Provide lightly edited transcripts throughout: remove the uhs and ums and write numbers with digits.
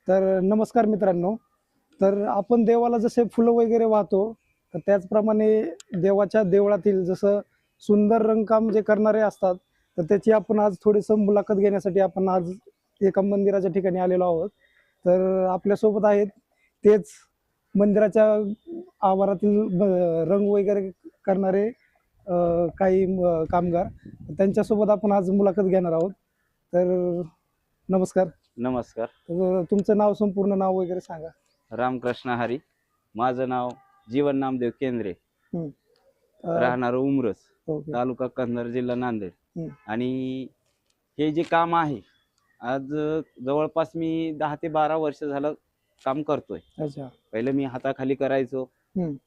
तर नमस्कार मित्रांनो. तर आपण देवाला जसे फुलं वगैरे वाहतो, तर त्याचप्रमाणे देवाच्या देवळातील जसं सुंदर रंगकाम जे करणारे असतात, तर त्याची आपण आज थोडीसं मुलाखत घेण्यासाठी आपण आज एका मंदिराच्या ठिकाणी आलेलो आहोत. तर आपल्यासोबत आहेत तेच मंदिराच्या आवारातील रंग वगैरे करणारे काही कामगार. त्यांच्यासोबत आपण आज मुलाखत घेणार आहोत. तर नमस्कार. नमस्कार. तर तुमचं नाव, संपूर्ण नाव वगैरे सांगा. रामकृष्ण हरी. माझं नाव जीवन नामदेव केंद्रे, हम्म. राहणार उमरस, ओके. तालुका कंधार, जिल्हा नांदेड. हम्म. आणि हे जे काम आहे आज जवळपास मी 10 ते 12 वर्ष झालं काम करतोय. अच्छा. पहिले मी हाताखाली करायचो,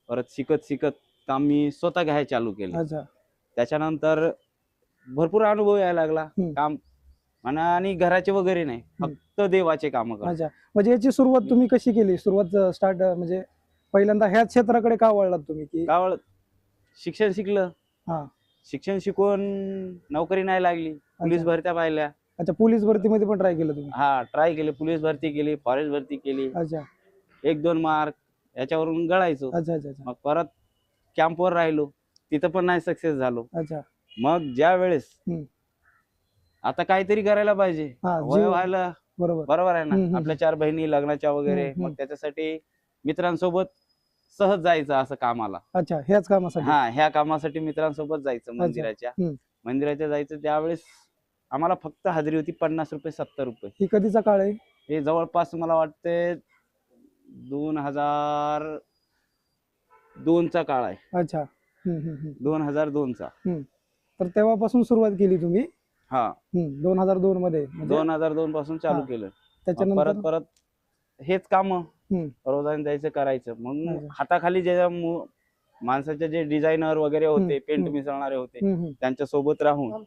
परत शिकत शिकत काम मी स्वतः घ्यायला चालू केलं. अच्छा. त्याच्यानंतर भरपूर अनुभव यायला लागला. काम म्हणा आणि घराचे वगैरे नाही, फक्त देवाचे काम करतो. अच्छा, म्हणजे याची सुरुवात तुम्ही कशी केली? सुरुवात स्टार्ट म्हणजे पहिल्यांदा ह्या क्षेत्राकडे का वळलात तुम्ही? की कावळ शिक्षण शिकलं. हा. शिक्षण शिकून नोकरी नाही लागली. पोलीस भरत्या पाहिल्या. अच्छा, पोलीस भरतीमध्ये पण ट्राय केलं तुम्ही? हा, ट्राय केले. पोलीस भरती केली, फॉरेस्ट भरती केली. अच्छा. 1-2 मार्क याच्यावरून गळायचो. अच्छा अच्छा अच्छा. मग परत कॅम्पवर राहिलो, तिथं पण नाही सक्सेस झालो. अच्छा. मग ज्या वेळेस आता काहीतरी करायला पाहिजे, वय व्हायला, बरोबर आहे ना, आपल्या 4 बहिणी लग्नाच्या वगैरे, मग त्याच्यासाठी मित्रांसोबत सहज जायचं असं कामाला. अच्छा, ह्याच कामासाठी? हा, ह्या कामासाठी मित्रांसोबत जायचं मंदिराच्या जायचं. त्यावेळेस आम्हाला फक्त हजेरी होती 50 रुपये, 70 रुपये. ही कधीचा काळ आहे? हे जवळपास मला वाटते 2002 चा काळ आहे. अच्छा. 2002 चा. तर तेव्हापासून सुरुवात केली तुम्ही? हा. 2002 मध्ये? 2002 पासून चालू केलं. त्याच्यानंतर परत हेच काम रोजाने जायचं, करायचं. मग हाताखाली जे माणसाचे जे डिझायनर वगैरे होते, पेंट मिसळणारे होते, त्यांच्या सोबत राहून